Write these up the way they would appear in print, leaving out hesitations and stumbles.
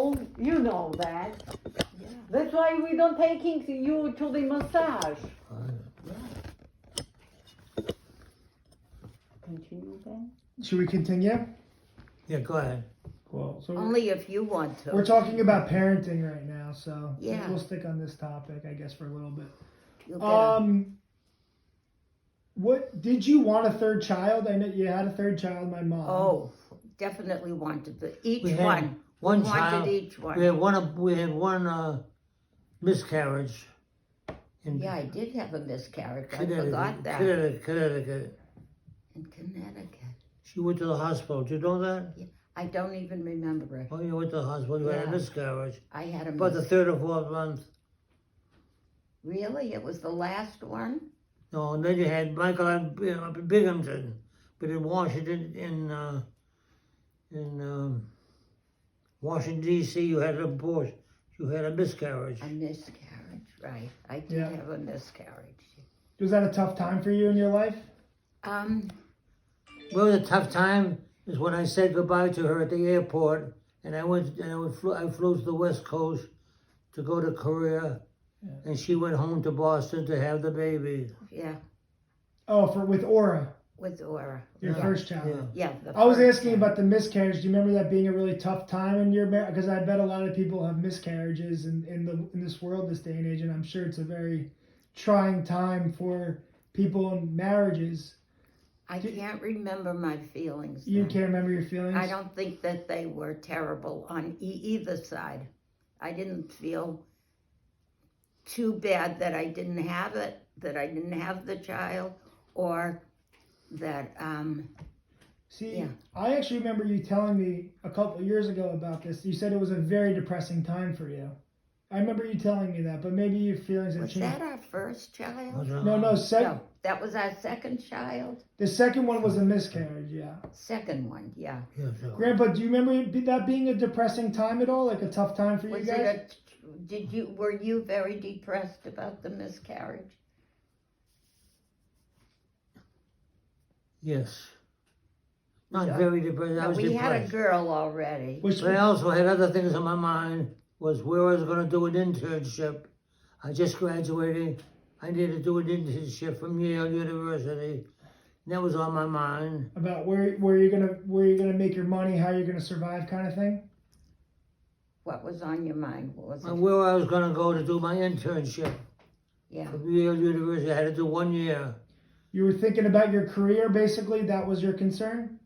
You know that. Yeah. That's why we don't taking you to the massage. Continue then. Should we continue? Yeah, go ahead. Cool. So Only if you want to. we're talking about parenting right now, so Yeah. we'll stick on this topic, I guess, for a little bit. You'll get a- What did you want a third child? I know you had a third child, my mom. Oh, definitely wanted each We had one. one We child. wanted each one. We had one miscarriage. In Yeah, I did have a miscarriage. I Connecticut. forgot that. Connecticut. In Connecticut. She went to the hospital. Do you know that? I don't even remember it. Oh, you went to the hospital. You had a Yeah. miscarriage. I had a About the third or fourth month. Really? It was the last one? No, and then you had Michael up in Binghamton, but in Washington, in Washington D.C., you had an abortion. You had a miscarriage. A miscarriage, right. I did Yeah. have a miscarriage. Was that a tough time for you in your life? Well, the tough time is when I said goodbye to her at the airport, and I flew to the West Coast to go to Korea, and she went home to Boston to have the baby. Yeah, Oh, with Aura, with Aura. your Yeah. first child. Yeah. Yeah. I was first asking one. about the miscarriage. Do you remember that being a really tough time in your marriage? Because I bet a lot of people have miscarriages in this world this day and age, and I'm sure it's a very trying time for people in marriages. I can't remember my feelings. You then. can't remember your feelings? I don't think that they were terrible on either side. I didn't feel too bad that I didn't have it, that I didn't have the child, or that, See, yeah. I actually remember you telling me a couple of years ago about this. You said it was a very depressing time for you. I remember you telling me that, but maybe your feelings have was changed. that our first child? No, No, the that was our second child. second one was a miscarriage, yeah. Second one, yeah. Yeah, so. Grandpa, do you remember that being a depressing time at all? Like a tough time for you Was guys? were you very depressed about the miscarriage? Yes. Not Yeah. very depressed. I No, was we had a depressed. girl already. Which, But I also had other things on my mind. Was where I was going to do an internship. I just graduated. I needed to do an internship from Yale University. And that was on my mind. about where you're gonna make your money, how you're gonna survive, kind of thing. What was on your mind? What was it? And where I was going to go to do my internship Yeah. from Yale University. I had to do 1 year. You were thinking about your career, basically. That was your concern.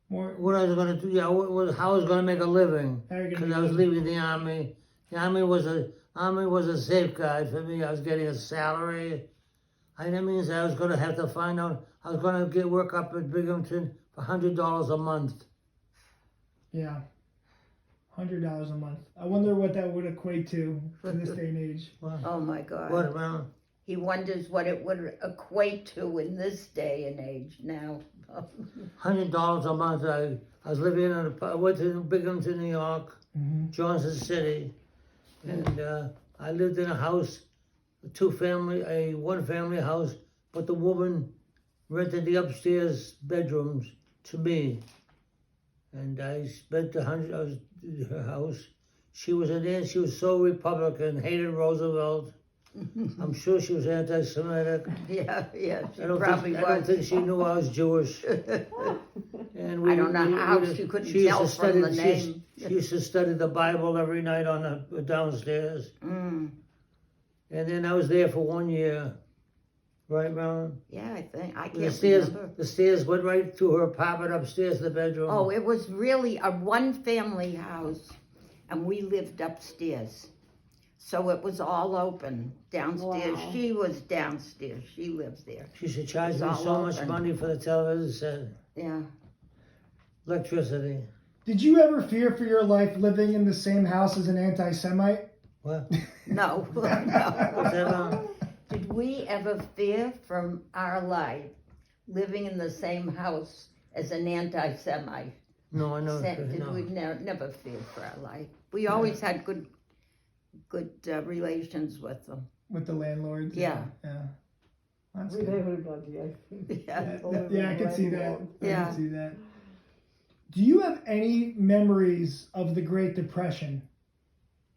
More. What I was going to do, yeah, how I was going to make a living. How you're Because gonna I was make leaving the Army. The Army was a safeguard for me. I was getting a salary. And that means I was going to have to find out. I was going to get work up at Binghamton for $100 a month. Yeah. $100 a month. I wonder what that would equate to in this day and age. Oh my God. What around? He wonders what it would equate to in this day and age now. $100 a month. I was living I went to Binghamton, New York, Mm-hmm. Johnson City, and I lived in a house, a one-family house, but the woman rented the upstairs bedrooms to me, and I spent I was in her house. She was she was so Republican, hated Roosevelt. I'm sure she was anti-Semitic. Yeah, she I don't probably think was. she knew I was Jewish. And I don't know how she couldn't tell from the name. She used to study the Bible every night on the downstairs. Mm. And then I was there for 1 year. Right, Marilyn? Yeah, I think. I The can't stairs, remember. the stairs went right to her apartment upstairs, the bedroom. Oh, it was really a one-family house, and we lived upstairs. So it was all open downstairs. Wow. She was downstairs. She lives there. She used to charge It's me all so much open. money for the television set, Yeah. electricity. Did you ever fear for your life living in the same house as an anti-Semite? What? No, What's no. that on? Did we ever fear from our life living in the same house as an anti-Semite? No, I know. Did No. we never fear for our life? We always had good relations with them. With the landlords? Yeah. Yeah. That's With good. everybody, I think. Yeah. Yeah, I could see that. I Yeah. could see that. Do you have any memories of the Great Depression?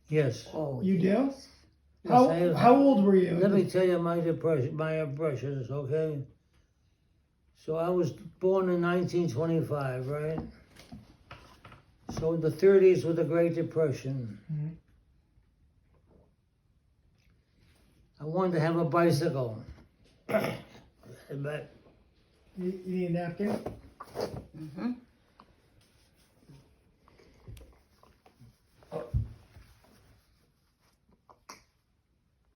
Yes. Oh, You do? yes. How I have. how old were you? Let me tell you my impressions, okay? So I was born in 1925, right? So in the 30s with the Great Depression. Mhm. I wanted to have a bicycle. But You need a napkin? Mm-hmm.